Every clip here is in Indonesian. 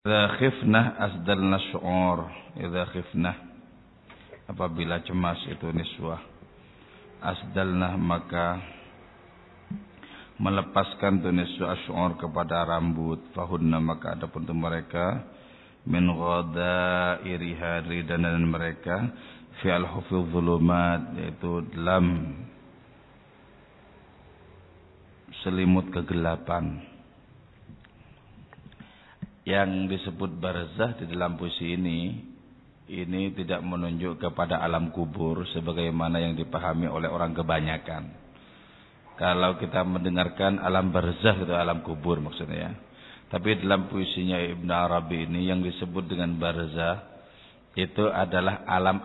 Idza khifnah asdalna syu'ur. Idza khifnah, apabila cemas itu niswah, asdalna maka melepaskan tu niswah syu'ur kepada rambut, fahunna maka adapun tu mereka min ghadairi hari dan mereka fi al-hufiz zulumat, yaitu dalam selimut kegelapan. Yang disebut barzah di dalam puisi ini tidak menunjuk kepada alam kubur sebagaimana yang dipahami oleh orang kebanyakan. Kalau kita mendengarkan alam barzah itu alam kubur maksudnya ya. Tapi dalam puisinya Ibnu Arabi ini yang disebut dengan barzah itu adalah alam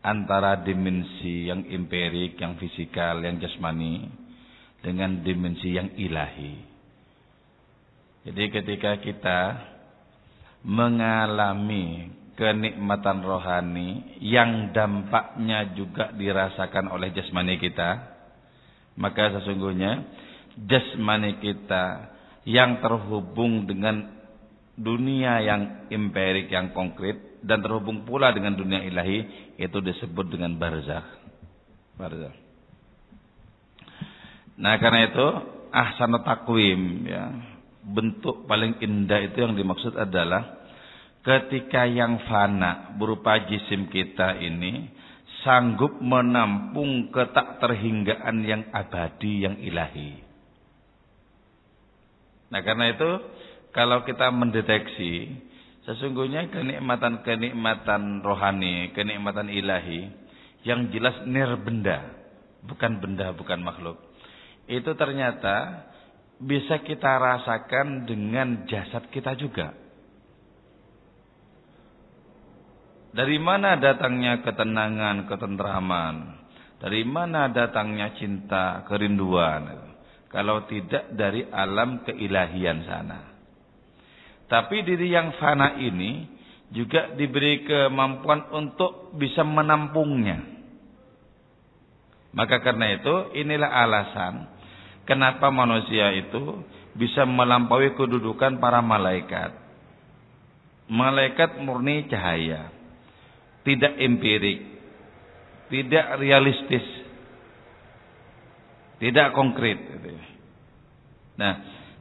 antara dimensi yang empirik, yang fisikal, yang jasmani dengan dimensi yang ilahi. Jadi ketika kita mengalami kenikmatan rohani yang dampaknya juga dirasakan oleh jasmani kita, maka sesungguhnya jasmani kita yang terhubung dengan dunia yang empirik, yang konkret, dan terhubung pula dengan dunia ilahi, itu disebut dengan barzakh. Nah karena itu ahsanut taqwim ya. Bentuk paling indah itu yang dimaksud adalah ketika yang fana berupa jisim kita ini sanggup menampung ketak terhinggaan yang abadi, yang ilahi. Nah karena itu kalau kita mendeteksi sesungguhnya kenikmatan rohani, kenikmatan ilahi yang jelas nirbenda, bukan benda, bukan makhluk, itu ternyata bisa kita rasakan dengan jasad kita juga. Dari mana datangnya ketenangan, ketentraman? Dari mana datangnya cinta, kerinduan? Kalau tidak dari alam keilahian sana. Tapi diri yang fana ini juga diberi kemampuan untuk bisa menampungnya. Maka karena itu inilah alasan kenapa manusia itu bisa melampaui kedudukan para malaikat. Malaikat murni cahaya, tidak empirik, tidak realistis, tidak konkret. Nah,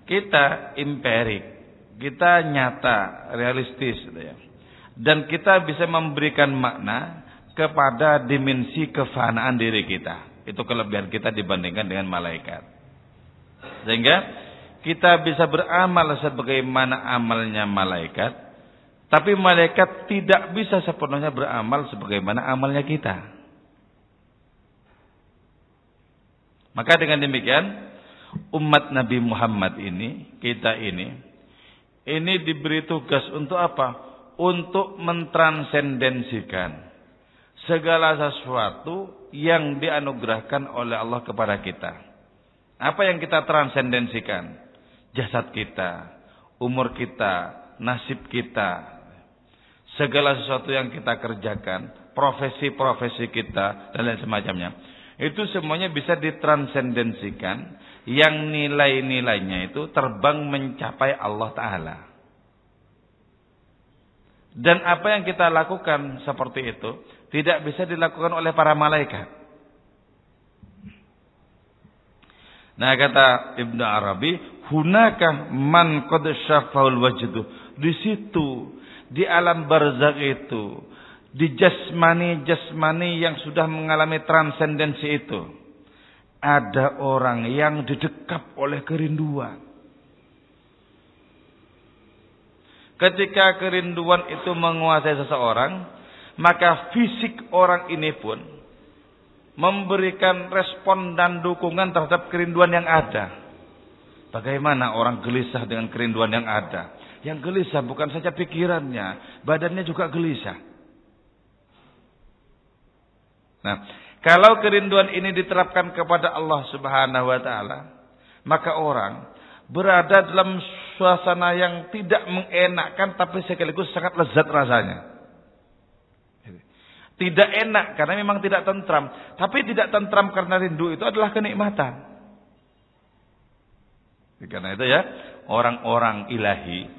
kita empirik, kita nyata, realistis, dan kita bisa memberikan makna kepada dimensi kefanaan diri kita. Itu kelebihan kita dibandingkan dengan malaikat. Sehingga kita bisa beramal sebagaimana amalnya malaikat, tapi malaikat tidak bisa sepenuhnya beramal sebagaimana amalnya kita. Maka dengan demikian umat Nabi Muhammad ini, kita ini diberi tugas untuk apa? Untuk mentransendensikan segala sesuatu yang dianugerahkan oleh Allah kepada kita. Apa yang kita transendensikan? Jasad kita, umur kita, nasib kita, segala sesuatu yang kita kerjakan, profesi-profesi kita, dan lain semacamnya. Itu semuanya bisa ditransendensikan, yang nilai-nilainya itu terbang mencapai Allah Ta'ala. Dan apa yang kita lakukan seperti itu tidak bisa dilakukan oleh para malaikat. Nah kata Ibnu Arabi, hunaka man qad syafa'ul wajdu. Di situ, di alam barzakh itu, di jasmani yang sudah mengalami transendensi itu, ada orang yang didekap oleh kerinduan. Ketika kerinduan itu menguasai seseorang, maka fisik orang ini pun memberikan respon dan dukungan terhadap kerinduan yang ada. Bagaimana orang gelisah dengan kerinduan yang ada? Yang gelisah bukan saja pikirannya, badannya juga gelisah. Nah, kalau kerinduan ini diterapkan kepada Allah Subhanahu wa taala, maka orang berada dalam suasana yang tidak mengenakkan tapi sekaligus sangat lezat rasanya. Tidak enak karena memang tidak tentram. Tapi tidak tentram karena rindu itu adalah kenikmatan. Karena itu ya, orang-orang ilahi,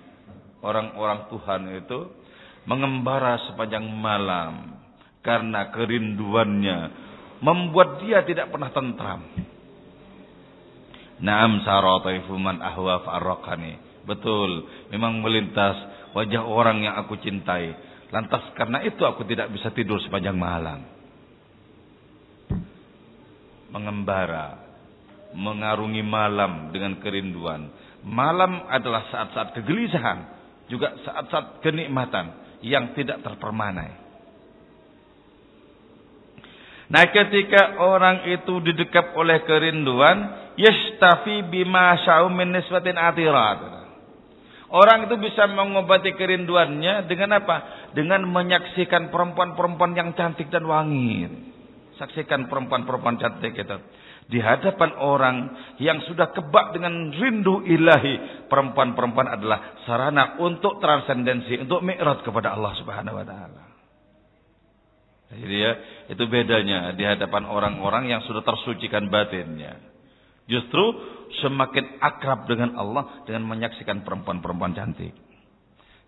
orang-orang Tuhan itu mengembara sepanjang malam karena kerinduannya membuat dia tidak pernah tentram. Naam sarataifu man ahwa fa'arraqani. Betul, memang melintas wajah orang yang aku cintai. Lantas karena itu aku tidak bisa tidur sepanjang malam. Mengembara, mengarungi malam dengan kerinduan. Malam adalah saat-saat kegelisahan, juga saat-saat kenikmatan yang tidak terpermanai. Nah, ketika orang itu didekap oleh kerinduan, yastafi bima sya'u min nisbatin atirat. Orang itu bisa mengobati kerinduannya dengan apa? Dengan menyaksikan perempuan-perempuan yang cantik dan wangi. Saksikan perempuan-perempuan cantik itu di hadapan orang yang sudah kebak dengan rindu ilahi. Perempuan-perempuan adalah sarana untuk transendensi, untuk mi'raj kepada Allah Subhanahu wa taala. Jadi ya, itu bedanya di hadapan orang-orang yang sudah tersucikan batinnya. Justru semakin akrab dengan Allah dengan menyaksikan perempuan-perempuan cantik.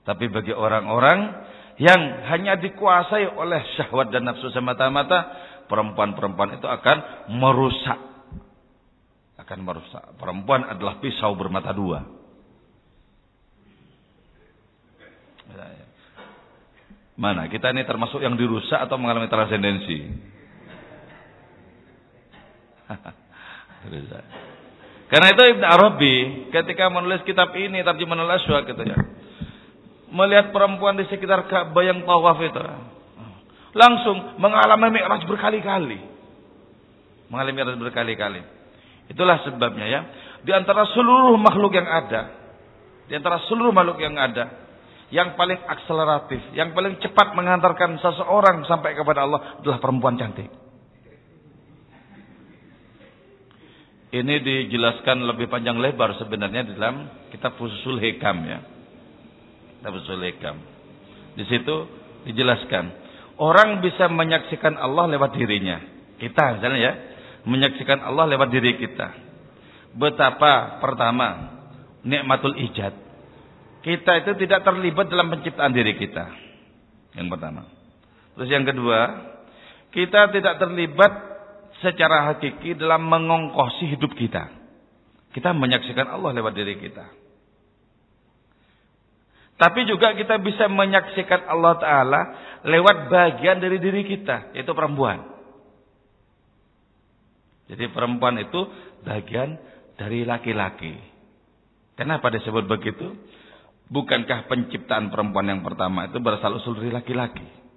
Tapi bagi orang-orang yang hanya dikuasai oleh syahwat dan nafsu semata-mata, perempuan-perempuan itu akan merusak. Perempuan adalah pisau bermata dua. Mana kita ini termasuk yang dirusak atau mengalami transendensi? Karena itu Ibn Arabi ketika menulis kitab ini Tarjumanul Aswaq gitu ya, melihat perempuan di sekitar Ka'bah yang tawaf itu, langsung mengalami mi'raj berkali-kali. Itulah sebabnya ya, di antara seluruh makhluk yang ada, yang paling akseleratif, yang paling cepat mengantarkan seseorang sampai kepada Allah adalah perempuan cantik. Ini dijelaskan lebih panjang lebar sebenarnya di dalam kitab Fususul Hikam ya. Kitab Fususul Hikam. Di situ dijelaskan orang bisa menyaksikan Allah lewat dirinya. Kita misalnya ya, menyaksikan Allah lewat diri kita. Betapa pertama nikmatul ijad. Kita itu tidak terlibat dalam penciptaan diri kita. Yang pertama. Terus yang kedua, kita tidak terlibat secara hakiki dalam mengongkosi hidup kita. Kita menyaksikan Allah lewat diri kita. Tapi juga kita bisa menyaksikan Allah Ta'ala lewat bagian dari diri kita, yaitu perempuan. Jadi perempuan itu bagian dari laki-laki. Kenapa disebut begitu? Bukankah penciptaan perempuan yang pertama itu berasal usul dari laki-laki?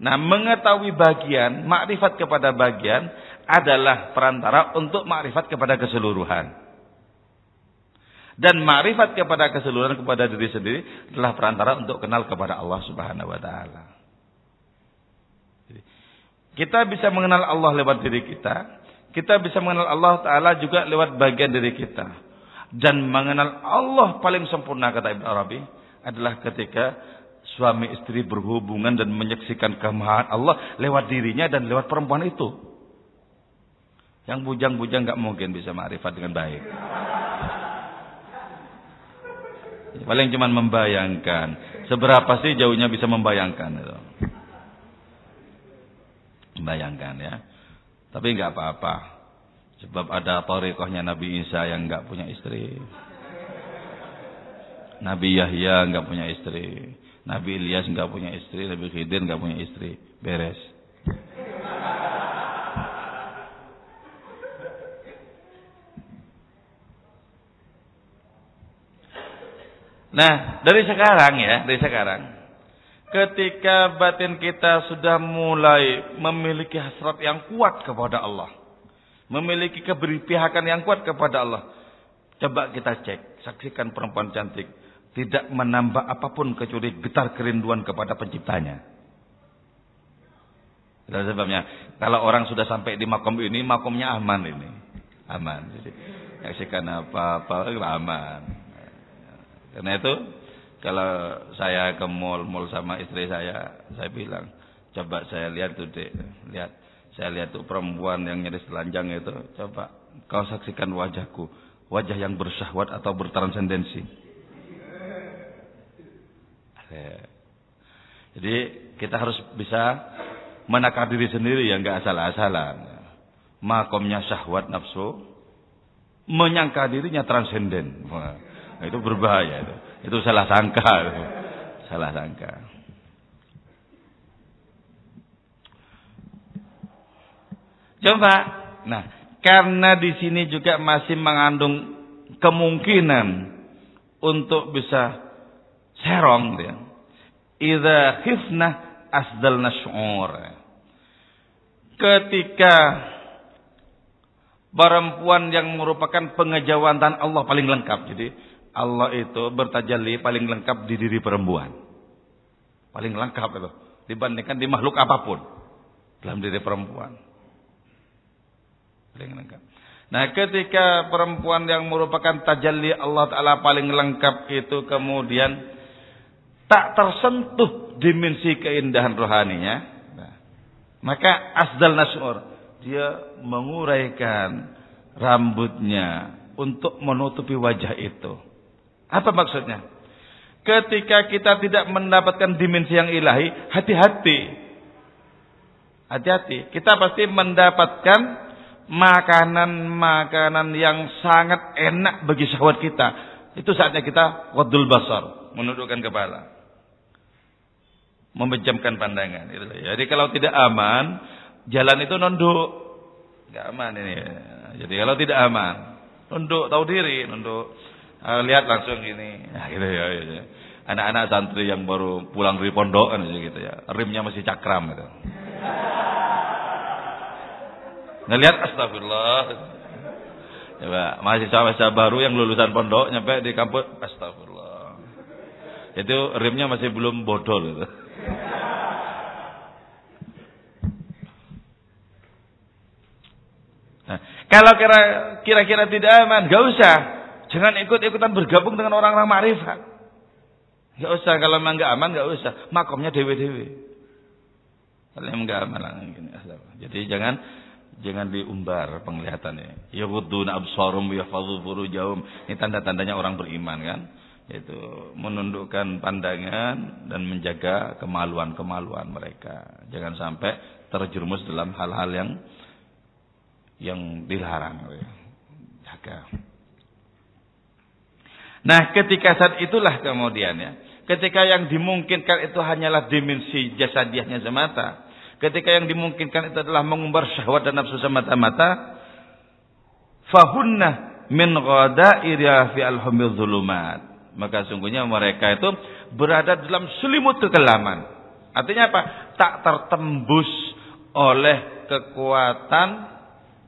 Nah, mengetahui bagian, makrifat kepada bagian adalah perantara untuk makrifat kepada keseluruhan. Dan makrifat kepada keseluruhan kepada diri sendiri adalah perantara untuk kenal kepada Allah Subhanahu wa taala. Kita bisa mengenal Allah lewat diri kita, kita bisa mengenal Allah Ta'ala juga lewat bagian diri kita. Dan mengenal Allah paling sempurna, kata Ibn Arabi, adalah ketika suami istri berhubungan dan menyaksikan kemahaan Allah lewat dirinya dan lewat perempuan itu. Yang bujang-bujang gak mungkin bisa ma'rifat dengan baik. Paling cuma membayangkan. Seberapa sih jauhnya bisa membayangkan itu. Membayangkan ya. Tapi gak apa-apa. Sebab ada thariqahnya Nabi Isa yang gak punya istri. Nabi Yahya gak punya istri. Nabi Ilyas nggak punya istri, Nabi Khidir nggak punya istri, beres. Nah, dari sekarang, ketika batin kita sudah mulai memiliki hasrat yang kuat kepada Allah, memiliki keberpihakan yang kuat kepada Allah, coba kita cek, saksikan perempuan cantik. Tidak menambah apapun kecuali getar kerinduan kepada penciptanya. Itulah sebabnya kalau orang sudah sampai di makom ini, makomnya aman ini. Aman. Jadi, yaksikan apa-apa aman. Karena itu Kalau saya ke mall sama istri saya bilang, coba saya lihat tuh Dek, saya lihat tuh perempuan yang nyaris telanjang itu, coba kau saksikan wajahku, wajah yang bersyahwat atau bertransendensi. Jadi kita harus bisa menakar diri sendiri yang enggak asal-asalan. Makomnya syahwat nafsu, menyangka dirinya transenden. Wah, itu berbahaya itu. Itu salah sangka. Salah sangka. Coba. Nah, karena di sini juga masih mengandung kemungkinan untuk bisa serong dia. Idza khifna asdalna syu'ur. Ketika perempuan yang merupakan pengejawatan Allah paling lengkap. Jadi Allah itu bertajalli paling lengkap di diri perempuan. Paling lengkap itu dibandingkan di makhluk apapun dalam diri perempuan. Paling lengkap. Nah, ketika perempuan yang merupakan tajalli Allah Ta'ala paling lengkap itu kemudian tak tersentuh dimensi keindahan rohaninya, nah, maka asdal nasyur, dia menguraikan rambutnya untuk menutupi wajah itu. Apa maksudnya? Ketika kita tidak mendapatkan dimensi yang ilahi, hati-hati. Hati-hati. Kita pasti mendapatkan makanan-makanan yang sangat enak bagi syahwat kita. Itu saatnya kita waddul basar, menundukkan kepala, memejamkan pandangan. Jadi kalau tidak aman, jalan itu nunduk. Enggak aman ini. Jadi kalau tidak aman, nunduk, tahu diri, nunduk. Lihat langsung gini. Nah, gitu ya, gitu. Anak-anak santri yang baru pulang dari pondokan gitu ya. Rimnya masih cakram gitu. Ngelihat astagfirullah. Coba mahasiswa baru yang lulusan pondok nyampe di kampus, astagfirullah. Itu rimnya masih belum bodol gitu. Nah, kalau kira-kira tidak aman, enggak usah. Jangan ikut-ikutan bergabung dengan orang-orang makrifat. Enggak usah, kalau memang enggak aman enggak usah. Makomnya dewe-dewe. Kalau memang enggak aman gini. Jadi jangan diumbar penglihatannya. Yaghudduna absarum wa yahfazu furujahum. Ini tanda-tandanya orang beriman kan. Yaitu menundukkan pandangan dan menjaga kemaluan-kemaluan mereka. Jangan sampai terjerumus dalam hal-hal yang dilarang. Jaga. Nah, ketika saat itulah kemudian ya, ketika yang dimungkinkan itu hanyalah dimensi jasadiahnya semata, ketika yang dimungkinkan itu adalah mengumbar syahwat dan nafsu semata-mata, fahunna min ghadairi fi al-humil zulumat, maka sungguhnya mereka itu berada dalam selimut kekelaman. Artinya apa? Tak tertembus oleh kekuatan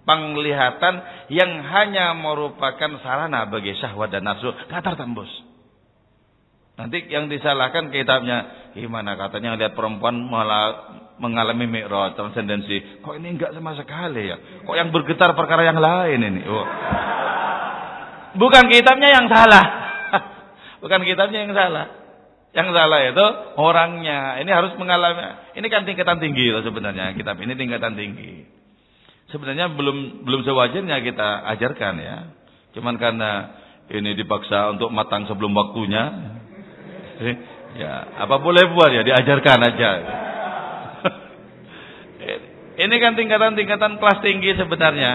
penglihatan yang hanya merupakan sarana bagi syahwat dan nafsu, gak tertembus. Nanti yang disalahkan kitabnya, gimana katanya lihat perempuan malah mengalami mi'raj, transendensi. Kok ini enggak sama sekali ya? Kok yang bergetar perkara yang lain ini? Oh. Bukan kitabnya yang salah. Bukan kitabnya yang salah. Yang salah itu orangnya. Ini harus mengalami. Ini kan tingkatan tinggi loh sebenarnya, kitab ini tingkatan tinggi. Sebenarnya belum sewajarnya kita ajarkan ya. Cuman karena ini dipaksa untuk matang sebelum waktunya. Ya, apa boleh buat ya, diajarkan aja. Ini kan tingkatan-tingkatan kelas tinggi sebenarnya.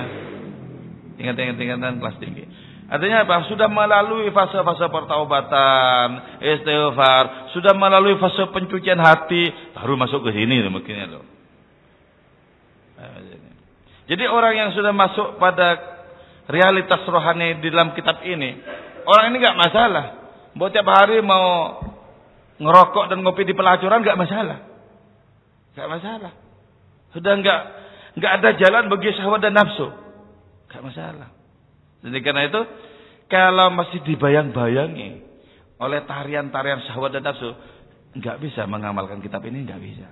Tingkatan kelas tinggi. Artinya apa? Sudah melalui fase-fase pertaubatan, istighfar, sudah melalui fase pencucian hati, baru masuk ke sini mungkin loh. Jadi orang yang sudah masuk pada realitas rohani di dalam kitab ini, orang ini enggak masalah. Mau tiap hari mau ngerokok dan ngopi di pelacuran enggak masalah. Enggak masalah. Sudah enggak ada jalan bagi syahwat dan nafsu. Enggak masalah. Jadi karena itu kalau masih dibayang-bayangi oleh tarian-tarian syahwat dan nafsu, enggak bisa mengamalkan kitab ini, enggak bisa.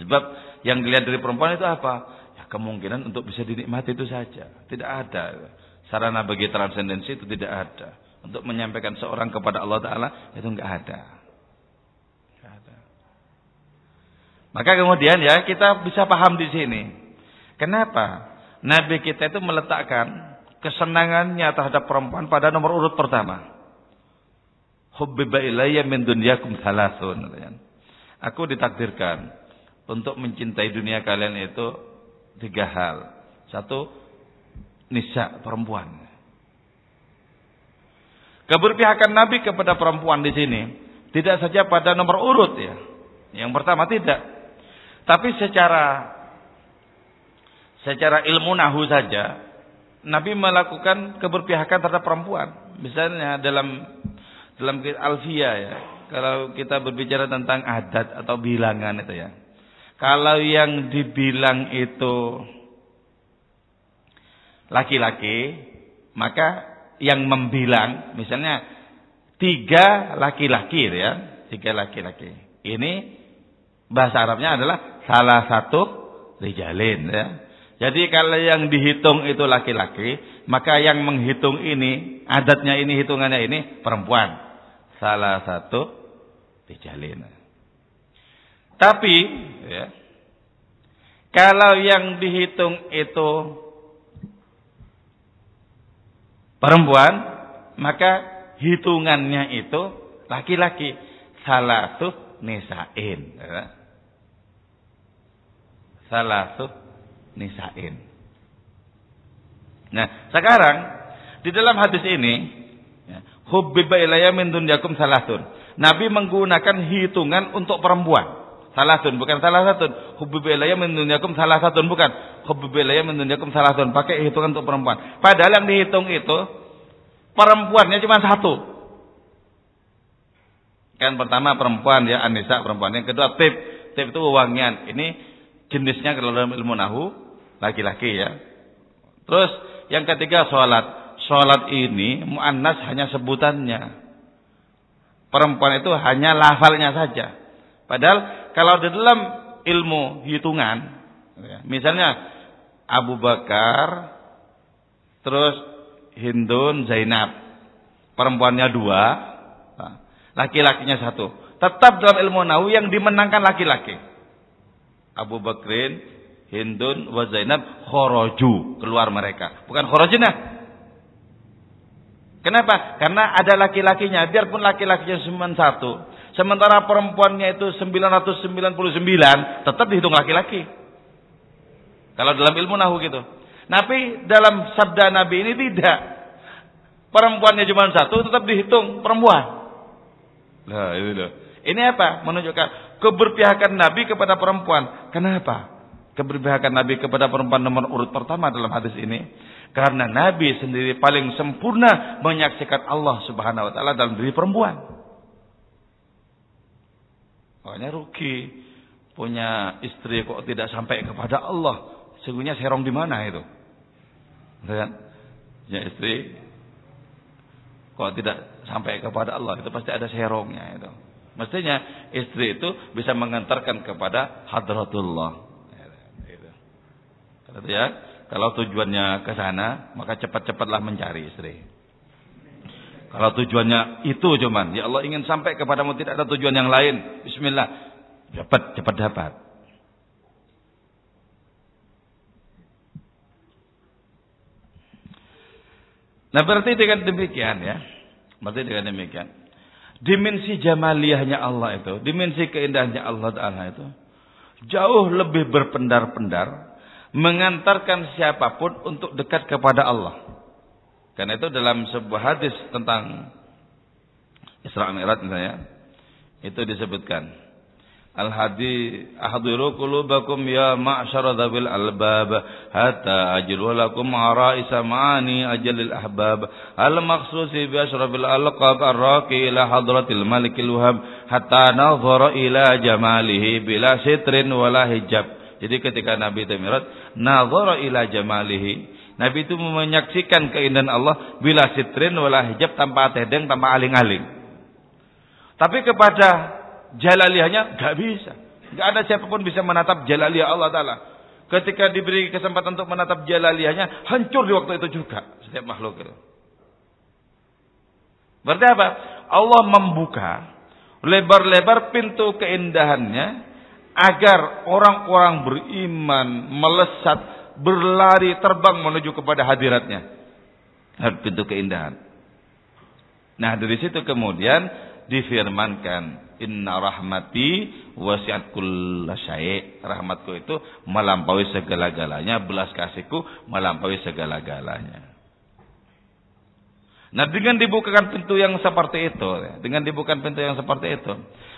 Sebab yang dilihat dari perempuan itu apa? Kemungkinan untuk bisa dinikmati itu saja. Tidak ada sarana bagi transendensi, itu tidak ada. untuk menyampaikan seorang kepada Allah Ta'ala, itu enggak ada. Maka kemudian ya kita bisa paham di sini. Kenapa Nabi kita itu meletakkan kesenangannya terhadap perempuan pada nomor urut pertama. Hubbiba ilayya min dunyakum thalathun. Aku ditakdirkan untuk mencintai dunia kalian itu 3 hal. 1, nisa, perempuan. Keberpihakan Nabi kepada perempuan di sini tidak saja pada nomor urut ya. Yang pertama tidak. Tapi secara ilmu nahu saja Nabi melakukan keberpihakan terhadap perempuan. Misalnya dalam Alfiyah ya, kalau kita berbicara tentang adat atau bilangan itu ya. Kalau yang dibilang itu laki-laki, maka yang membilang misalnya 3 laki-laki ya, 3 laki-laki. Ini bahasa Arabnya adalah salah satu rijalin ya. Jadi kalau yang dihitung itu laki-laki, maka yang menghitung ini, adatnya ini, hitungannya ini perempuan. Salah satu rijalin. Tapi ya, kalau yang dihitung itu perempuan, maka hitungannya itu laki-laki. Salah satu nisain ya. Salatu nisain. Nah, sekarang di dalam hadis ini ya, hubbiba ilayya min dunyakum salatun. Nabi menggunakan hitungan untuk perempuan. Salatun bukan salah satu. Hubbiba ilayya min dunyakum salatun bukan. Hubbiba ilayya min dunyakum salatun, pakai hitungan untuk perempuan. Padahal yang dihitung itu perempuannya cuma 1. Kan pertama perempuan ya, an-nisa perempuan. Yang kedua tib. Tib itu wewangian. Ini jenisnya kalau dalam ilmu nahu laki-laki ya. Terus yang ketiga sholat. Sholat ini muannas hanya sebutannya. Perempuan itu hanya lafalnya saja. Padahal kalau di dalam ilmu hitungan, ya, misalnya Abu Bakar, terus Hindun, Zainab, perempuannya 2, laki-lakinya 1. Tetap dalam ilmu nahu yang dimenangkan laki-laki. Abu Bakrin, Hindun, wa Zainab khoroju, keluar mereka. Bukan khorojna. Kenapa? Karena ada laki-lakinya. Biarpun laki-lakinya cuma 1. Sementara perempuannya itu 999, tetap dihitung laki-laki. Kalau dalam ilmu nahu gitu. Tapi dalam sabda Nabi ini tidak. Perempuannya cuma 1, tetap dihitung perempuan. Nah, itu loh. Ini apa? Menunjukkan keberpihakan Nabi kepada perempuan. Kenapa? Keberpihakan Nabi kepada perempuan nomor urut pertama dalam hadis ini. Karena Nabi sendiri paling sempurna menyaksikan Allah Subhanahu wa Ta'ala dalam diri perempuan. Makanya rugi punya istri kok tidak sampai kepada Allah. Sesungguhnya serong di mana itu? Kan? Ya istri kok tidak sampai kepada Allah, itu pasti ada serongnya itu. Mestinya istri itu bisa mengantarkan kepada hadratullah. Ya, kalau tujuannya ke sana, maka cepat-cepatlah mencari istri. Kalau tujuannya itu cuman, ya Allah ingin sampai kepadamu, tidak ada tujuan yang lain. Bismillah, cepat dapat. Nah berarti dengan demikian ya, dimensi jamaliyahnya Allah itu, dimensi keindahannya Allah Ta'ala itu jauh lebih berpendar-pendar mengantarkan siapapun untuk dekat kepada Allah. Karena itu dalam sebuah hadis tentang Isra Mi'raj misalnya, itu disebutkan Al-hadi ahdiru qulubakum ya ma'syara dzabil albab hatta ajru lakum araisa ma'ani ajalil ahbab al maqsusi bi asrabil alqab arraqi ila hadratil malikil wahhab hatta nazara ila jamalihi bila sitrin wala hijab. Jadi ketika Nabi Mi'raj nazara ila jamalihi, Nabi itu menyaksikan keindahan Allah bila sitrin wala hijab, tanpa tedeng, tanpa aling-aling. Tapi kepada jalaliyahnya enggak bisa. Enggak ada siapapun bisa menatap jalaliyah Allah Ta'ala. Ketika diberi kesempatan untuk menatap jalaliyahnya, hancur di waktu itu juga setiap makhluk itu. Berarti apa? Allah membuka lebar-lebar pintu keindahannya agar orang-orang beriman melesat, berlari, terbang menuju kepada hadiratnya. Pintu keindahan. Nah, dari situ kemudian difirmankan, inna rahmati wasi'at kulla syai'. Rahmatku itu melampaui segala-galanya, belas kasihku melampaui segala-galanya. Nah, dengan dibukakan pintu yang seperti itu,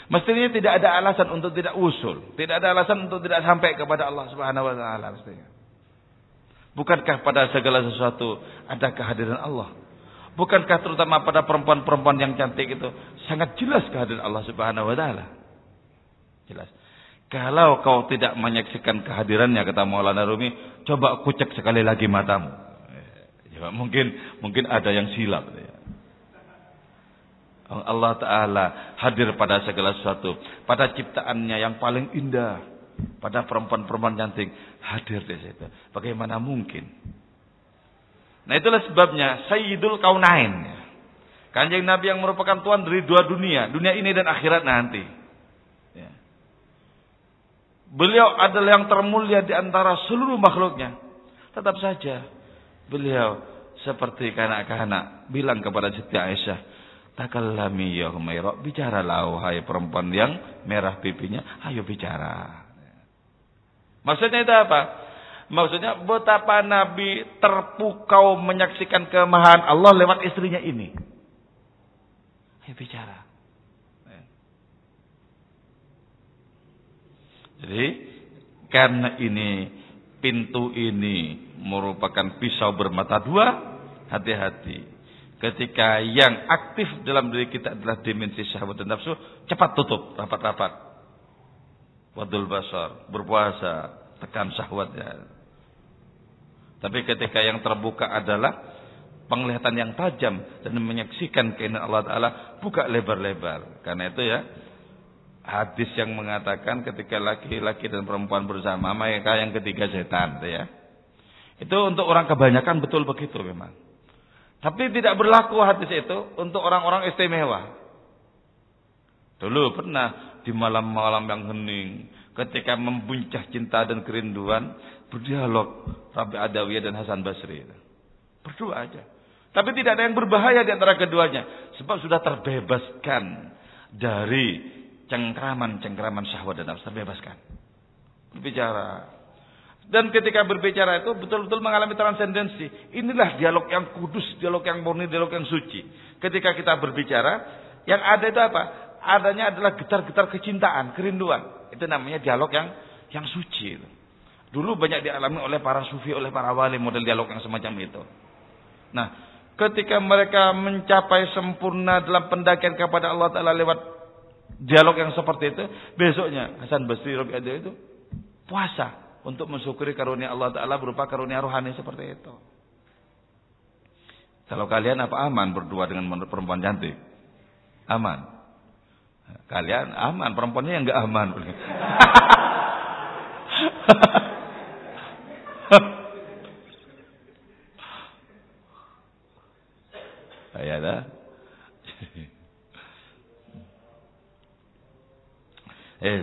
mestinya tidak ada alasan untuk tidak usul, tidak ada alasan untuk tidak sampai kepada Allah Subhanahu wa taala mestinya. Bukankah pada segala sesuatu ada kehadiran Allah? Bukankah terutama pada perempuan-perempuan yang cantik itu sangat jelas kehadiran Allah Subhanahu wa taala? Jelas. Kalau kau tidak menyaksikan kehadirannya, kata Maulana Rumi, coba kucek sekali lagi matamu. Ya, mungkin ada yang silap. Allah Ta'ala hadir pada segala sesuatu, pada ciptaannya yang paling indah, pada perempuan-perempuan cantik hadir di situ. Bagaimana mungkin? Nah, itulah sebabnya Sayyidul Kaunain, Kanjeng Nabi yang merupakan Tuhan dari dua dunia, dunia ini dan akhirat nanti. Ya. Beliau adalah yang termulia di antara seluruh makhluknya. Tetap saja beliau seperti kanak-kanak bilang kepada Siti Aisyah, takallami ya Humairah, bicaralah wahai perempuan yang merah pipinya, ayo bicara. Maksudnya itu apa? Maksudnya betapa Nabi terpukau menyaksikan kemahaan Allah lewat istrinya ini. Ayo bicara. Jadi karena ini pintu ini merupakan pisau bermata dua, hati-hati. Ketika yang aktif dalam diri kita adalah dimensi syahwat dan nafsu, cepat tutup rapat-rapat. Wadul basar, berpuasa, tekan syahwatnya. Tapi ketika yang terbuka adalah penglihatan yang tajam dan menyaksikan keindahan Allah Ta'ala, buka lebar-lebar. Karena itu ya, hadis yang mengatakan ketika laki-laki dan perempuan bersama, maka yang ketiga setan. Ya. Itu untuk orang kebanyakan betul begitu memang. Tapi tidak berlaku hadis itu untuk orang-orang istimewa. Dulu pernah di malam-malam yang hening, ketika membuncah cinta dan kerinduan, berdialog Rabi Adawiyah dan Hasan Basri. Berdua aja. Tapi tidak ada yang berbahaya di antara keduanya. Sebab sudah terbebaskan dari cengkraman syahwat dan nafsu. Terbebaskan. Berbicara. Dan ketika berbicara itu betul-betul mengalami transendensi. Inilah dialog yang kudus, dialog yang murni, dialog yang suci. Ketika kita berbicara, yang ada itu apa? Adanya adalah getar-getar kecintaan, kerinduan. Itu namanya dialog yang suci. Dulu banyak dialami oleh para sufi, oleh para wali, model dialog yang semacam itu. Nah, ketika mereka mencapai sempurna dalam pendakian kepada Allah Ta'ala lewat dialog yang seperti itu, besoknya Hasan Basri Rabi Adawiyah itu puasa untuk mensyukuri karunia Allah Ta'ala berupa karunia rohani seperti itu. Kalau kalian apa aman berdua dengan perempuan cantik? Aman. Kalian aman, perempuannya yang enggak aman. Ya dah.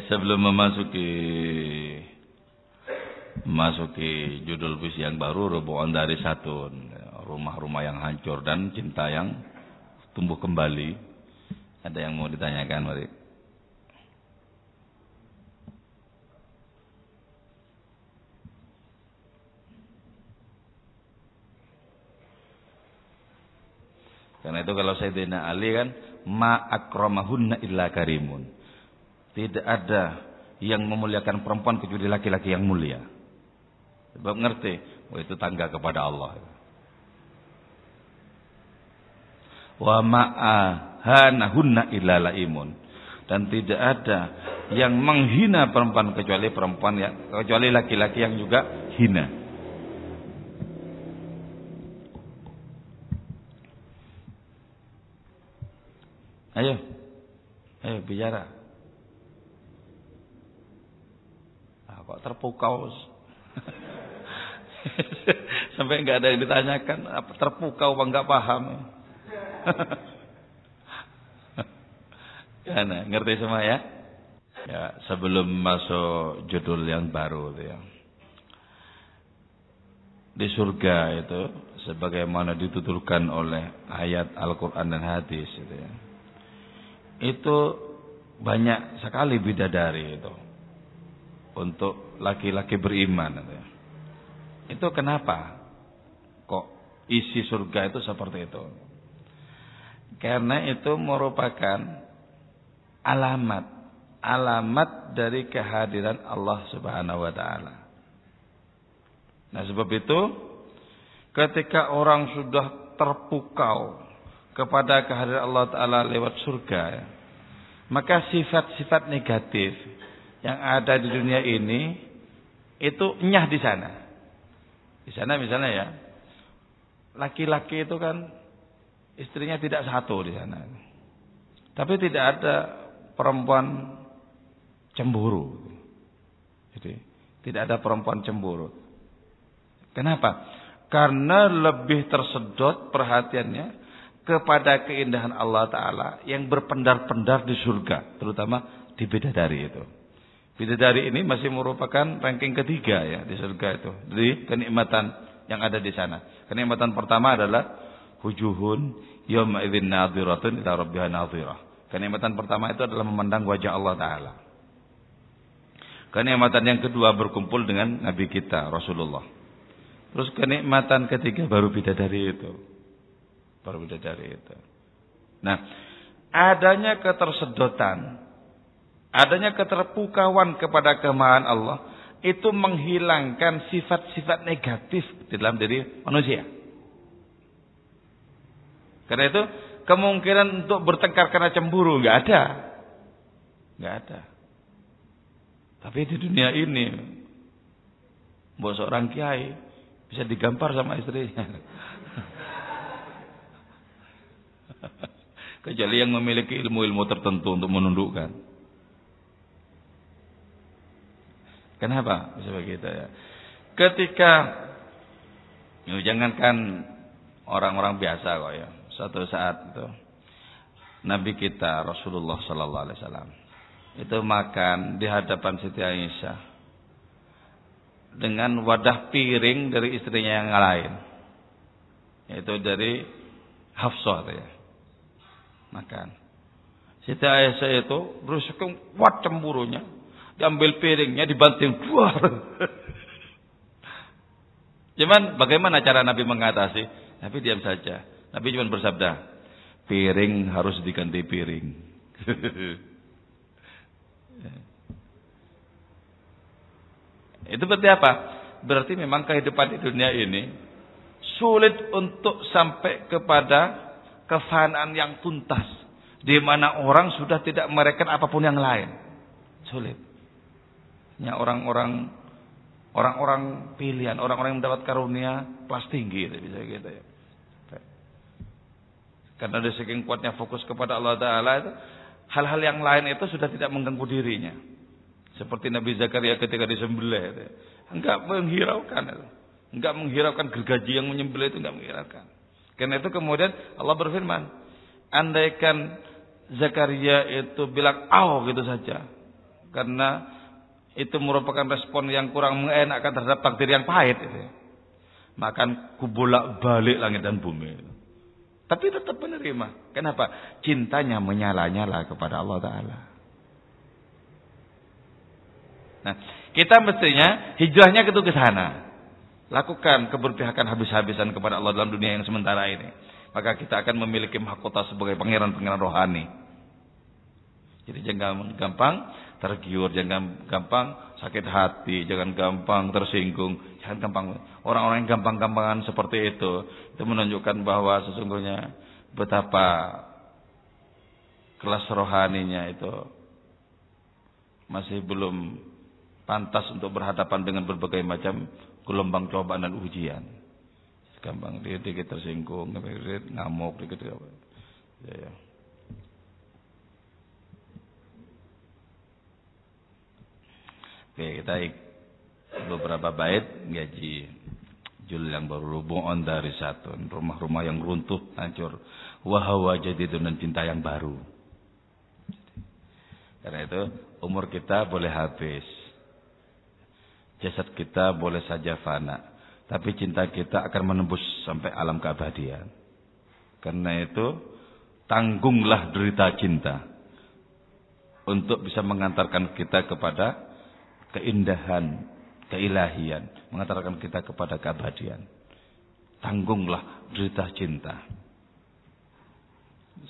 Sebelum memasuki judul puisi yang baru, Rubu'un dari Satun, rumah-rumah yang hancur dan cinta yang tumbuh kembali. Ada yang mau ditanyakan, mari? Karena itu kalau Sayyidina Ali kan, ma akramahunna illa karimun. Tidak ada yang memuliakan perempuan kecuali laki-laki yang mulia. Sebab ngerti, itu tangga kepada Allah. Wa ma'ahanahunna illa laimun. Dan tidak ada yang menghina perempuan kecuali laki-laki yang juga hina. Ayo bicara. Kok terpukau? Sampai nggak ada yang ditanyakan, terpukau apa nggak paham? Nah, ngerti semua ya? Ya, sebelum masuk judul yang baru itu ya. Di surga itu sebagaimana dituturkan oleh ayat Al-Qur'an dan hadis itu ya. Itu banyak sekali bidadari itu untuk laki-laki beriman itu ya. Itu kenapa kok isi surga itu seperti itu? Karena itu merupakan alamat dari kehadiran Allah Subhanahu wa taala. Nah, sebab itu ketika orang sudah terpukau kepada kehadiran Allah taala lewat surga, ya, maka sifat-sifat negatif yang ada di dunia ini itu nyah di sana. Di sana misalnya ya, laki-laki itu kan istrinya tidak satu di sana. Tapi tidak ada perempuan cemburu. Jadi tidak ada perempuan cemburu. Kenapa? Karena lebih tersedot perhatiannya kepada keindahan Allah Ta'ala yang berpendar-pendar di surga. Terutama di bidadari itu. Bidadari ini masih merupakan ranking ketiga ya di surga itu. Jadi kenikmatan yang ada di sana. Kenikmatan pertama adalah wujuhun yawma idzin nadhiratun ila rabbiha nadhirah. Kenikmatan pertama itu adalah memandang wajah Allah Ta'ala. Kenikmatan yang kedua berkumpul dengan Nabi kita Rasulullah. Terus kenikmatan ketiga baru bidadari itu. Baru bidadari itu. Nah, adanya ketersedotan, adanya keterpukauan kepada kemahan Allah, itu menghilangkan sifat-sifat negatif di dalam diri manusia. Karena itu kemungkinan untuk bertengkar karena cemburu nggak ada. Nggak ada. Tapi di dunia ini, buat seorang kiai bisa digampar sama istrinya. Kecuali yang memiliki ilmu-ilmu tertentu untuk menundukkan. Kenapa bisa begitu ya? Ketika jangankan orang-orang biasa kok ya. Suatu saat itu Nabi kita Rasulullah sallallahu alaihi wasallam itu makan di hadapan Siti Aisyah dengan wadah piring dari istrinya yang lain, yaitu dari Hafsah ya. Makan. Siti Aisyah itu berusaha kuat cemburunya, diambil piringnya dibanting buar. Cuman bagaimana cara Nabi mengatasi? Nabi diam saja. Nabi cuma bersabda, piring harus diganti piring. Itu berarti apa? Berarti memang kehidupan di dunia ini sulit untuk sampai kepada kefanaan yang tuntas, di mana orang sudah tidak mereka apapun yang lain. Sulit. Ya, orang-orang pilihan, orang-orang yang mendapat karunia kelas tinggi, bisa gitu ya. Karena dari saking kuatnya fokus kepada Allah Ta'ala itu, hal-hal yang lain itu sudah tidak mengganggu dirinya. Seperti Nabi Zakaria ketika disembelih itu. Enggak menghiraukan itu. Enggak menghiraukan gergaji yang menyembelih itu, enggak menghiraukan. Karena itu kemudian Allah berfirman, andaikan Zakaria itu bilang "aw" gitu saja, karena itu merupakan respon yang kurang mengenakan terhadap takdir yang pahit itu, maka kubolak balik langit dan bumi. Tapi tetap menerima. Kenapa? Cintanya menyala-nyala kepada Allah Ta'ala. Nah, kita mestinya hijrahnya itu ke sana. Lakukan keberpihakan habis-habisan kepada Allah dalam dunia yang sementara ini. Maka kita akan memiliki mahkota sebagai pangeran-pangeran rohani. Jadi jangan gampang tergiur, jangan gampang sakit hati, jangan gampang tersinggung, jangan gampang. Orang-orang yang gampang-gampangan seperti itu menunjukkan bahwa sesungguhnya betapa kelas rohaninya itu masih belum pantas untuk berhadapan dengan berbagai macam gelombang cobaan dan ujian. Gampang dikit tersinggung, dikit ngamuk, dikit apa. Ya. Oke, kita beberapa bait ngaji jul yang baru bu'un dari satu, rumah-rumah yang runtuh, hancur, wa hawa jadidun, dan cinta yang baru. Karena itu umur kita boleh habis. Jasad kita boleh saja fana. Tapi cinta kita akan menembus sampai alam keabadian. Karena itu tanggunglah derita cinta. Untuk bisa mengantarkan kita kepada keindahan, keilahian. Mengantarkan kita kepada keabadian. Tanggunglah derita cinta.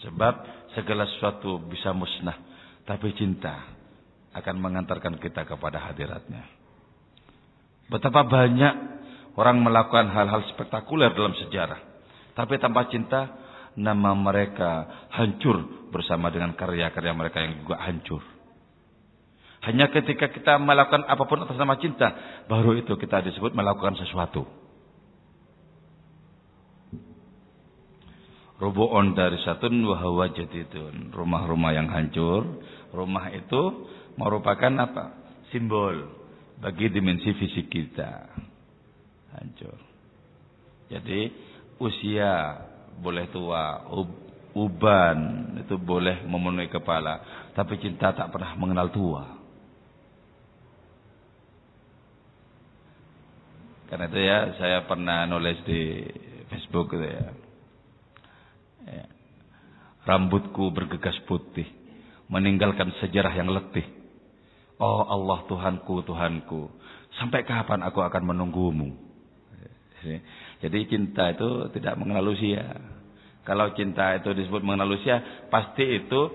Sebab segala sesuatu bisa musnah. Tapi cinta akan mengantarkan kita kepada hadiratnya. Betapa banyak orang melakukan hal-hal spektakuler dalam sejarah. Tapi tanpa cinta, nama mereka hancur bersama dengan karya-karya mereka yang juga hancur. Hanya ketika kita melakukan apapun atas nama cinta, baru itu kita disebut melakukan sesuatu. Rubu'un darisatun wa huwa jadidun. Rumah-rumah yang hancur. Rumah itu merupakan apa? Simbol bagi dimensi fisik kita. Hancur. Jadi usia boleh tua, uban itu boleh memenuhi kepala, tapi cinta tak pernah mengenal tua. Karena itu ya, saya pernah nulis di Facebook gitu ya. Rambutku bergegas putih, meninggalkan sejarah yang letih. Oh Allah Tuhanku, Tuhanku, sampai kapan aku akan menunggumu? Jadi cinta itu tidak mengenal usia. Kalau cinta itu disebut mengenal usia, pasti itu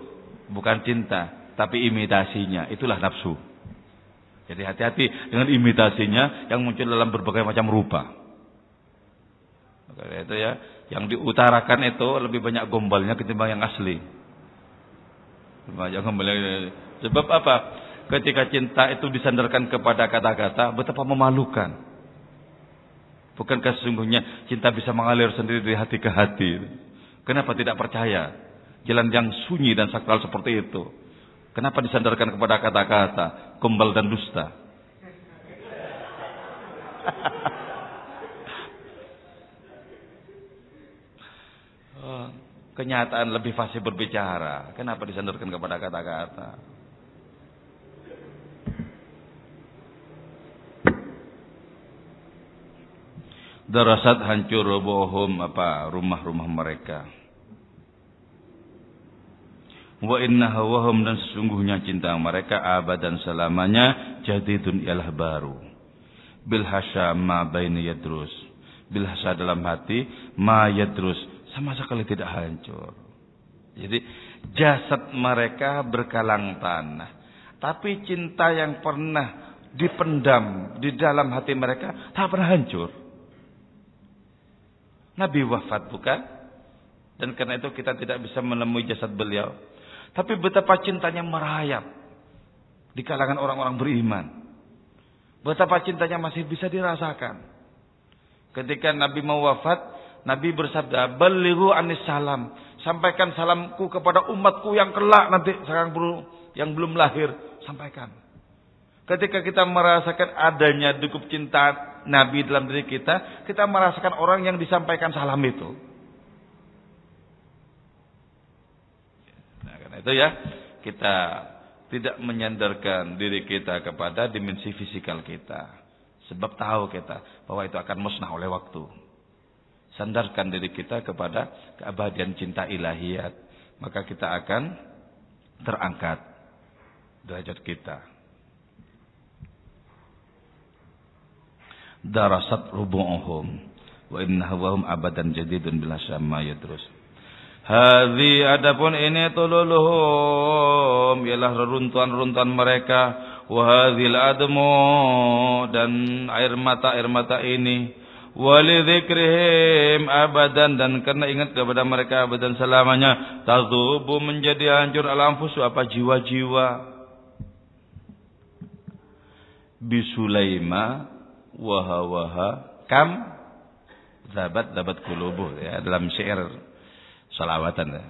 bukan cinta, tapi imitasinya. Itulah nafsu. Jadi hati-hati dengan imitasinya yang muncul dalam berbagai macam rupa. Karena itu ya, yang diutarakan itu lebih banyak gombalnya ketimbang yang asli. Banyak gombalnya. Sebab apa? Ketika cinta itu disandarkan kepada kata-kata, betapa memalukan. Bukankah sesungguhnya cinta bisa mengalir sendiri dari hati ke hati? Kenapa tidak percaya jalan yang sunyi dan sakral seperti itu? Kenapa disandarkan kepada kata-kata, gombal dan dusta? Kenyataan lebih fasih berbicara. Kenapa disandarkan kepada kata-kata? Darasat hancur rubuhum rumah-rumah mereka. Wa inna hawahum dan sesungguhnya cinta mereka abadan selamanya jadidun ialah baru. Bil hasya ma baina yadrus. Bil hasya dalam hati ma yadrus sama sekali tidak hancur. Jadi jasad mereka berkalang tanah, tapi cinta yang pernah dipendam di dalam hati mereka tak pernah hancur. Nabi wafat bukan? Dan karena itu kita tidak bisa menemui jasad beliau. Tapi betapa cintanya merayap di kalangan orang-orang beriman. Betapa cintanya masih bisa dirasakan. Ketika Nabi mau wafat, Nabi bersabda, "Ballighu anis salam." Sampaikan salamku kepada umatku yang kelak nanti sekarang yang belum lahir, sampaikan. Ketika kita merasakan adanya degup cinta Nabi dalam diri kita, kita merasakan orang yang disampaikan salam itu. Nah, karena itu ya, kita tidak menyandarkan diri kita kepada dimensi fisikal kita. Sebab tahu kita bahwa itu akan musnah oleh waktu. Sandarkan diri kita kepada keabadian cinta ilahiyat, maka kita akan terangkat derajat kita. Darasat rubu'uhum wa inna hawahum abadan jadidun bila syamma yadrus. Hadhi adapun ini tululuhum ialah reruntuhan-reruntuhan mereka, wa hadhil admu dan air mata ini, walidzikrihim abadan dan karena ingat kepada mereka abadan selamanya, tazubu menjadi hancur al-anfusu jiwa-jiwa. Bisulaima waha kam dabat kulubuh ya, dalam syair salawatan ya.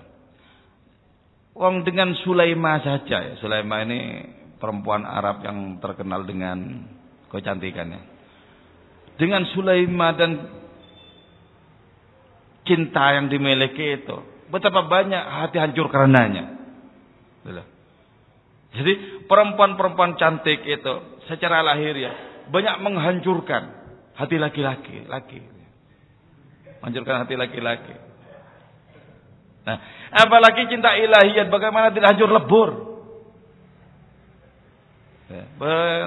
Wong dengan Sulaima saja ya. Sulaima ini perempuan Arab yang terkenal dengan kecantikannya. Dengan Sulaima dan cinta yang dimiliki itu, betapa banyak hati hancur karenanya. Jadi perempuan-perempuan cantik itu secara lahiriah banyak menghancurkan hati laki-laki, menghancurkan hati laki-laki. Nah, apalagi cinta ilahiyat, bagaimana tidak hancur lebur?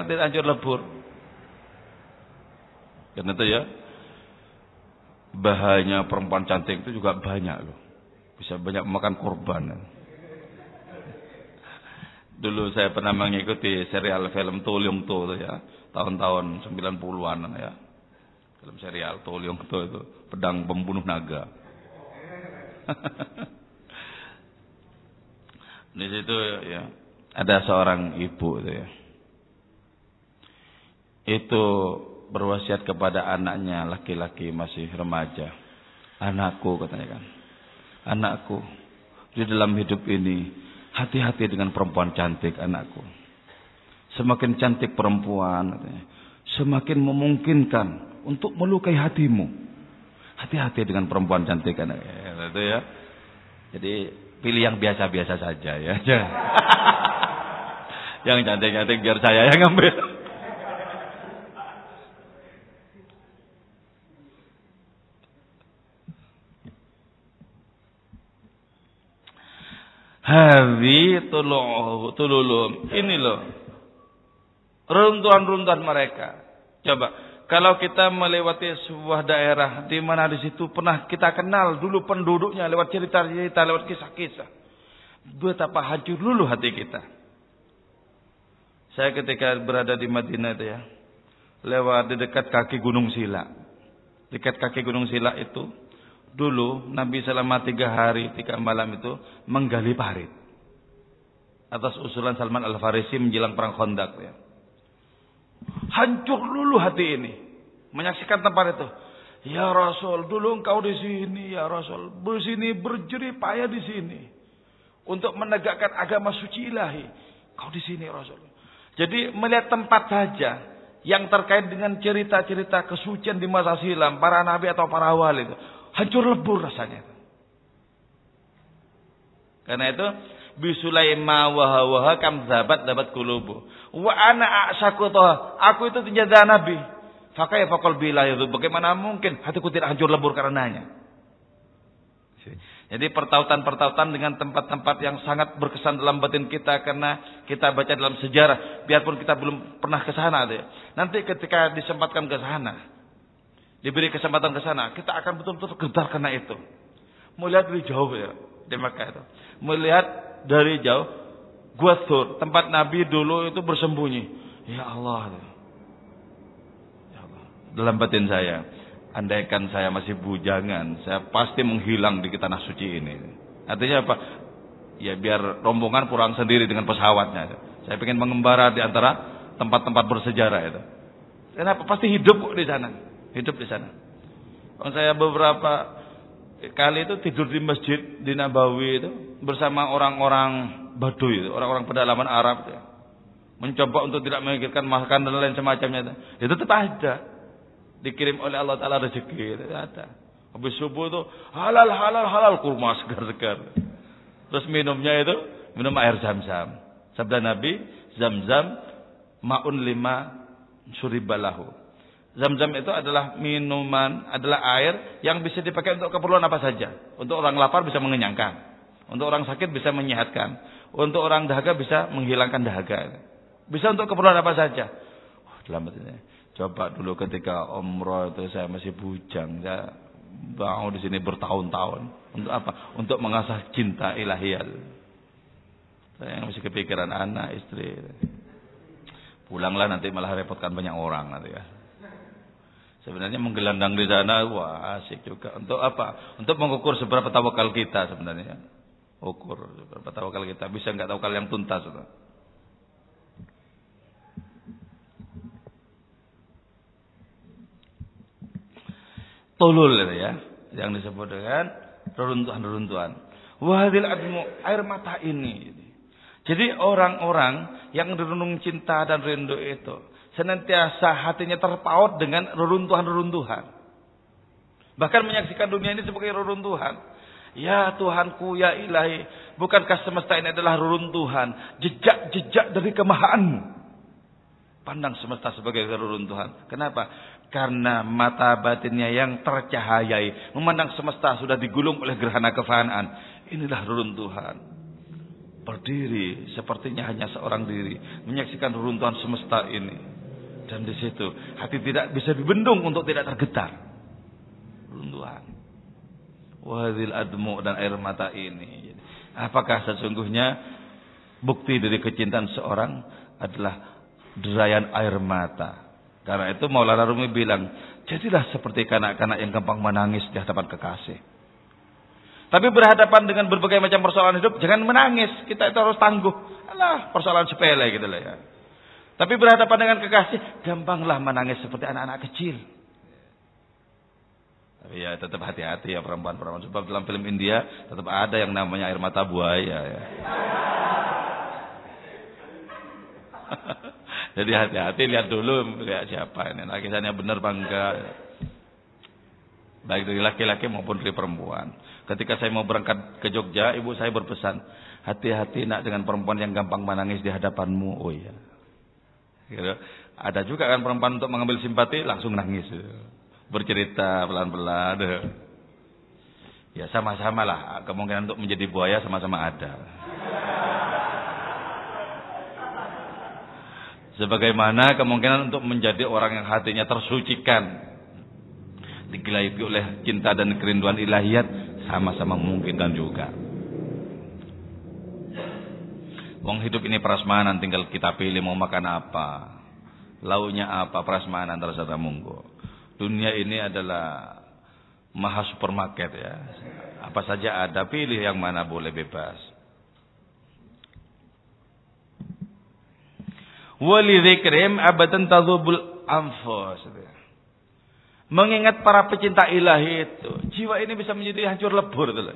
Tidak hancur lebur. Karena itu ya, bahayanya perempuan cantik itu juga banyak loh. Bisa banyak memakan korban. Dulu saya pernah mengikuti serial film Tolyong To ya, tahun-tahun 90-an ya. Film serial Tolyong To itu, pedang pembunuh naga. Di situ ya, ada seorang ibu itu ya. Itu berwasiat kepada anaknya laki-laki masih remaja. Anakku, katanya kan. Anakku, di dalam hidup ini hati-hati dengan perempuan cantik, anakku. Semakin cantik perempuan, katanya, semakin memungkinkan untuk melukai hatimu. Hati-hati dengan perempuan cantik, anaknya. Itu ya. Jadi pilih yang biasa-biasa saja ya. Yang cantik-cantik biar saya yang ambil. Hawi tululum. Ini loh runtuhan-runtuhan mereka. Coba kalau kita melewati sebuah daerah di mana di situ pernah kita kenal dulu penduduknya lewat cerita-cerita, lewat kisah-kisah, betapa hancur lulu hati kita. Saya ketika berada di Madinah itu ya, lewat di dekat kaki Gunung Sila. Dekat kaki Gunung Sila itu dulu Nabi selama 3 hari 3 malam itu menggali parit atas usulan Salman Al-Farisi menjelang perang Khandaq ya. Hancur lulu hati ini menyaksikan tempat itu. Ya Rasul, dulu engkau di sini ya Rasul, bersini berjerih payah di sini untuk menegakkan agama suci ilahi. Kau di sini Rasul. Jadi melihat tempat saja yang terkait dengan cerita-cerita kesucian di masa silam para nabi atau para wali itu hancur lebur rasanya. Karena itu bisulaima wa kam zabat dapat kulubu. Wa ana a'sakutoh. Aku itu tinjada nabi. Fakaya fakol bila itu. Bagaimana mungkin hatiku tidak hancur lebur karenanya. Jadi pertautan-pertautan dengan tempat-tempat yang sangat berkesan dalam batin kita karena kita baca dalam sejarah. Biarpun kita belum pernah ke sana. Nanti ketika disempatkan ke sana, diberi kesempatan ke sana, kita akan betul-betul gentar karena itu. Melihat dari jauh ya, di Makkah itu. Melihat dari jauh Gua Thur, tempat Nabi dulu itu bersembunyi. Ya Allah. Ya Allah. Dalam batin saya, andaikan saya masih bujangan, saya pasti menghilang di tanah suci ini. Artinya apa? Ya biar rombongan pulang sendiri dengan pesawatnya. Saya ingin mengembara di antara tempat-tempat bersejarah itu. Kenapa? Pasti hidup kok di sana. Hidup di sana. Saya beberapa kali itu tidur di masjid di Nabawi itu bersama orang-orang Baduy itu, orang-orang pedalaman Arab itu. Mencoba untuk tidak memikirkan makan dan lain semacamnya itu. Itu tetap ada. Dikirim oleh Allah Ta'ala rezeki itu ada. Habis subuh itu halal kurma segar-segar. Terus minumnya itu minum air Zam-Zam. Sabda Nabi, Zam-Zam ma'un lima suribalahu. Zam-Zam itu adalah minuman, adalah air yang bisa dipakai untuk keperluan apa saja. Untuk orang lapar bisa mengenyangkan. Untuk orang sakit bisa menyehatkan. Untuk orang dahaga bisa menghilangkan dahaga. Bisa untuk keperluan apa saja. Dalam artinya, coba dulu ketika umroh itu saya masih bujang. Saya mau di sini bertahun-tahun. Untuk apa? Untuk mengasah cinta ilahiyah. Saya masih kepikiran anak, istri. Pulanglah nanti malah repotkan banyak orang nanti ya. Sebenarnya menggelandang di sana, wah asik juga. Untuk apa? Untuk mengukur seberapa tawakal kita sebenarnya. Ukur seberapa tawakal kita. Bisa nggak tawakal yang tuntas? Tulul itu ya, yang disebut dengan reruntuhan-reruntuhan. Wahadil admu, air mata ini. Jadi orang-orang yang renung cinta dan rindu itu senantiasa hatinya terpaut dengan reruntuhan-reruntuhan. Bahkan menyaksikan dunia ini sebagai reruntuhan. Ya Tuhanku, ya Ilahi, bukankah semesta ini adalah reruntuhan, jejak-jejak dari kemahaanmu? Pandang semesta sebagai reruntuhan. Kenapa? Karena mata batinnya yang tercahayai memandang semesta sudah digulung oleh gerhana kefanaan. Inilah reruntuhan. Berdiri sepertinya hanya seorang diri, menyaksikan reruntuhan semesta ini. Dan di situ hati tidak bisa dibendung untuk tidak tergetar. Reruntuhan. Wahil admu, dan air mata ini. Apakah sesungguhnya bukti dari kecintaan seorang adalah derayan air mata? Karena itu Maulana Rumi bilang, jadilah seperti kanak-kanak yang gampang menangis di hadapan kekasih. Tapi berhadapan dengan berbagai macam persoalan hidup, jangan menangis. Kita itu harus tangguh. Alah, persoalan sepele gitu lah ya. Tapi berhadapan dengan kekasih, gampanglah menangis seperti anak-anak kecil. Tapi ya tetap hati-hati ya perempuan-perempuan. Sebab dalam film India tetap ada yang namanya air mata buaya ya. Jadi hati-hati, lihat dulu, lihat siapa ini. Kisahnya benar bangga. Baik dari laki-laki maupun dari perempuan. Ketika saya mau berangkat ke Jogja, ibu saya berpesan, hati-hati nak dengan perempuan yang gampang menangis di hadapanmu. Oh iya. Gitu. Ada juga kan perempuan untuk mengambil simpati langsung nangis. Bercerita pelan-pelan. Ya sama-sama lah. Kemungkinan untuk menjadi buaya sama-sama ada. Sebagaimana kemungkinan untuk menjadi orang yang hatinya tersucikan, digelapi oleh cinta dan kerinduan ilahiyat, sama-sama memungkinkan juga. Wong hidup ini prasmanan, tinggal kita pilih mau makan apa, launya apa, prasmanan terserah monggo. Dunia ini adalah maha supermarket ya. Apa saja ada, pilih yang mana boleh bebas. Walidzikrim abadan tadzubul anfus. Mengingat para pecinta ilahi itu, jiwa ini bisa menjadi hancur lebur gitu loh.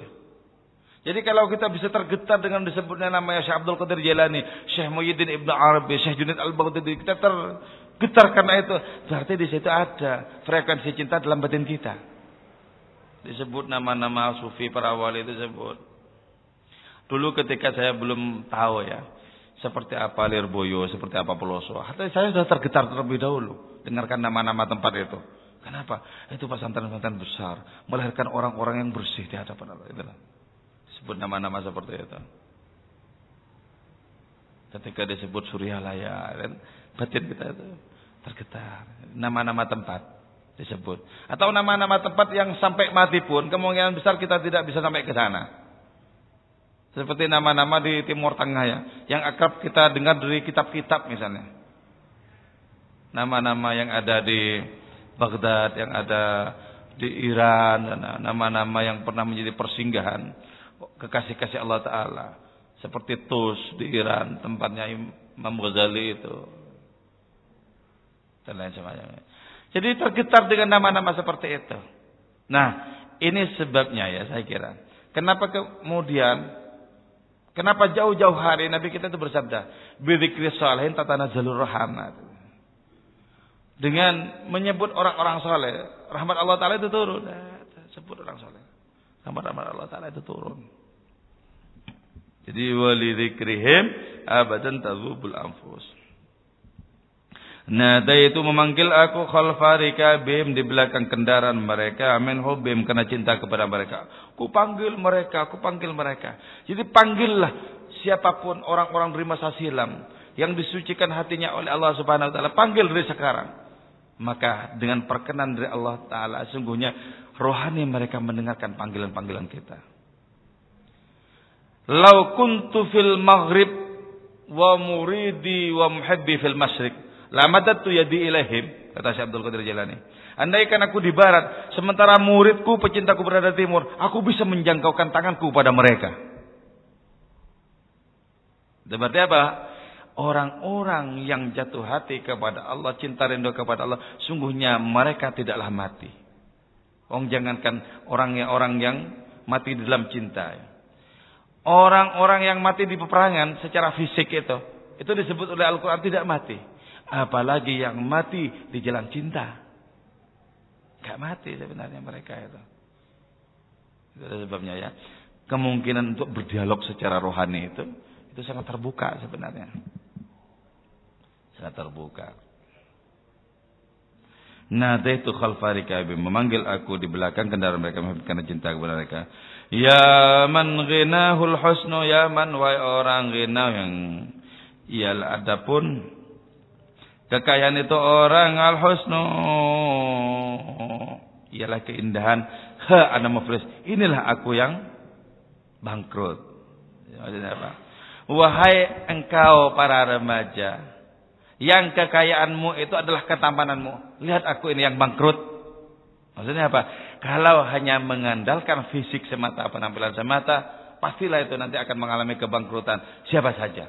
Jadi kalau kita bisa tergetar dengan disebutnya namanya Syekh Abdul Qadir Jailani, Syekh Muhyiddin Ibn Arabi, Syekh Junaid Al-Baghdadi, kita tergetar karena itu. Berarti di situ ada frekuensi cinta dalam batin kita. Disebut nama-nama sufi para wali itu disebut. Dulu ketika saya belum tahu ya, seperti apa Lirboyo, seperti apa Peloso, hati saya sudah tergetar terlebih dahulu dengarkan nama-nama tempat itu. Kenapa? Itu pesantren-pesantren besar, melahirkan orang-orang yang bersih di hadapan Allah. Itulah. Sebut nama-nama seperti itu. Ketika disebut Suryalaya, dan batin kita itu tergetar. Nama-nama tempat disebut. Atau nama-nama tempat yang sampai mati pun kemungkinan besar kita tidak bisa sampai ke sana. Seperti nama-nama di Timur Tengah ya, yang akrab kita dengar dari kitab-kitab misalnya. Nama-nama yang ada di Baghdad, yang ada di Iran, dan nama-nama yang pernah menjadi persinggahan kekasih-kasih Allah Ta'ala. Seperti Tus di Iran, tempatnya Imam Ghazali itu. Dan lain sebagainya. Jadi tergetar dengan nama-nama seperti itu. Nah, ini sebabnya ya saya kira. Kenapa kemudian, kenapa jauh-jauh hari Nabi kita itu bersabda, bidzikri shalihin tatanazzalur rahmat. Dengan menyebut orang-orang saleh, rahmat Allah Ta'ala itu turun. Sebut orang saleh, rahmat Allah Ta'ala itu turun. Jadi walidzikrihim abadan tadzubul anfus. Nada itu memanggil aku khalfarika bim, di belakang kendaraan mereka, amin hubim, karena cinta kepada mereka. Ku panggil mereka. Jadi panggillah siapapun orang-orang dari masa silam yang disucikan hatinya oleh Allah Subhanahu wa taala, panggil dari sekarang. Maka dengan perkenan dari Allah Ta'ala, sungguhnya rohani mereka mendengarkan panggilan-panggilan kita. Lau kuntu fil maghrib wa muridi wa muhibbi fil masyriq lamadatu yadi ilaihim, kata Syekh Abdul Qadir Jailani. Andaikan aku di barat, sementara muridku, pecintaku berada di timur, aku bisa menjangkaukan tanganku pada mereka. Berarti apa? Orang-orang yang jatuh hati kepada Allah, cinta rindu kepada Allah, sungguhnya mereka tidaklah mati. Jangankan orang yang mati di dalam cinta. Orang-orang yang mati di peperangan secara fisik itu disebut oleh Al-Quran tidak mati. Apalagi yang mati di jalan cinta. Gak mati sebenarnya mereka itu. Itu sebabnya ya. Kemungkinan untuk berdialog secara rohani itu sangat terbuka sebenarnya. Sangat terbuka. Nadaitu khalfa rikabi, memanggil aku di belakang kendaraan mereka karena cinta kepada mereka. Ya man ghinahul husnu, ya man wahai orang ghina yang ialah adapun kekayaan itu orang al husnu ialah keindahan, ha ana muflis, inilah aku yang bangkrut. Maksudnya apa? Wahai engkau para remaja yang kekayaanmu itu adalah ketampananmu, lihat aku ini yang bangkrut. Maksudnya apa? Kalau hanya mengandalkan fisik semata, penampilan semata, pastilah itu nanti akan mengalami kebangkrutan siapa saja.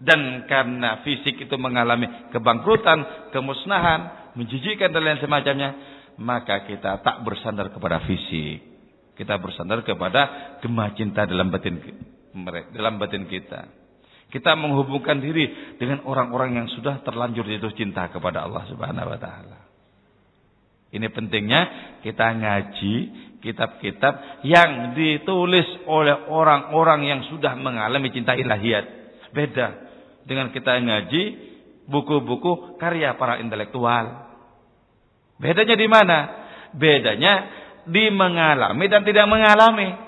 Dan karena fisik itu mengalami kebangkrutan, kemusnahan, menjijikkan dan lain semacamnya, maka kita tak bersandar kepada fisik. Kita bersandar kepada gema cinta dalam batin kita. Kita menghubungkan diri dengan orang-orang yang sudah terlanjur jatuh cinta kepada Allah Subhanahu wa taala. Ini pentingnya kita ngaji kitab-kitab yang ditulis oleh orang-orang yang sudah mengalami cinta ilahiyat. Beda dengan kita ngaji buku-buku karya para intelektual. Bedanya di mana? Bedanya di mengalami dan tidak mengalami.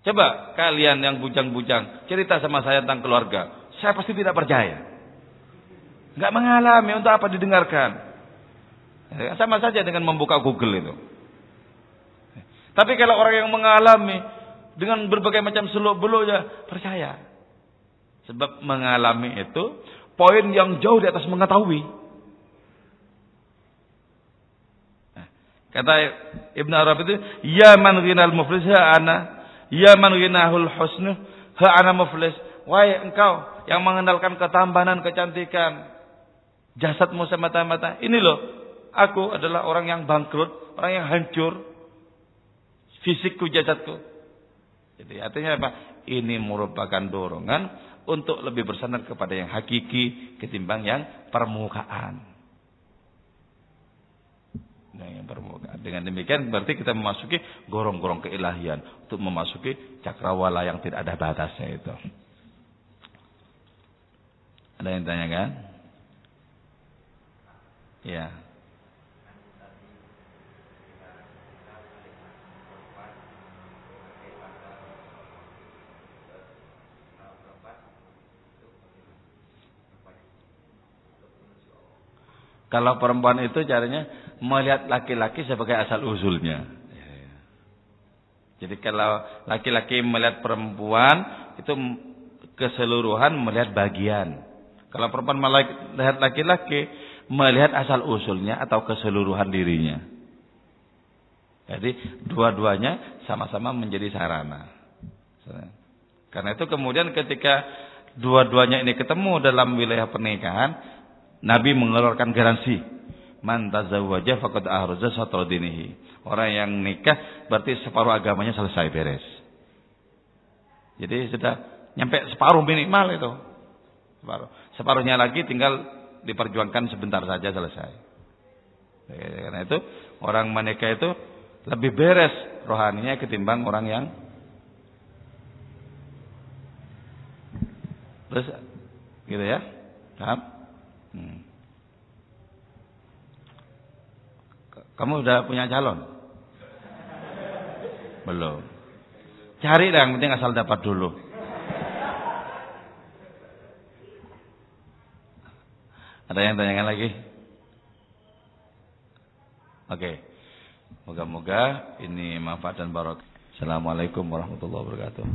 Coba kalian yang bujang-bujang cerita sama saya tentang keluarga, saya pasti tidak percaya. Enggak mengalami, untuk apa didengarkan? Sama saja dengan membuka Google itu. Tapi kalau orang yang mengalami dengan berbagai macam seluk-beluknya, percaya. Sebab mengalami itu poin yang jauh di atas mengetahui. Kata Ibn Arabi itu, ya man ghinal muflis ana, ya man ghinahul husnu ha ana muflis. Wahai engkau yang mengandalkan ketampanan, kecantikan jasadmu semata-mata, ini loh, aku adalah orang yang bangkrut, orang yang hancur fisikku, jasadku. Jadi artinya apa? Ini merupakan dorongan untuk lebih bersandar kepada yang hakiki ketimbang yang permukaan. Yang permukaan. Dengan demikian berarti kita memasuki gorong-gorong keilahian, untuk memasuki cakrawala yang tidak ada batasnya itu. Ada yang tanyakan? Ya. Kalau perempuan itu caranya melihat laki-laki sebagai asal usulnya. Jadi kalau laki-laki melihat perempuan itu keseluruhan melihat bagian. Kalau perempuan melihat laki-laki melihat asal usulnya atau keseluruhan dirinya. Jadi dua-duanya sama-sama menjadi sarana. Karena itu kemudian ketika dua-duanya ini ketemu dalam wilayah pernikahan, Nabi mengeluarkan garansi, man tazawwaja faqad ahraza satra dinihi. Orang yang nikah berarti separuh agamanya selesai, beres. Jadi sudah nyampe separuh minimal itu. Separuhnya lagi tinggal diperjuangkan sebentar saja, selesai. Karena itu orang menikah itu lebih beres rohaninya ketimbang orang yang terus gitu ya. Paham? Kamu udah punya calon? Belum. Cari dah, yang penting asal dapat dulu. Ada yang tanyakan lagi? Oke. Moga-moga ini manfaat dan barokah. Assalamualaikum warahmatullahi wabarakatuh.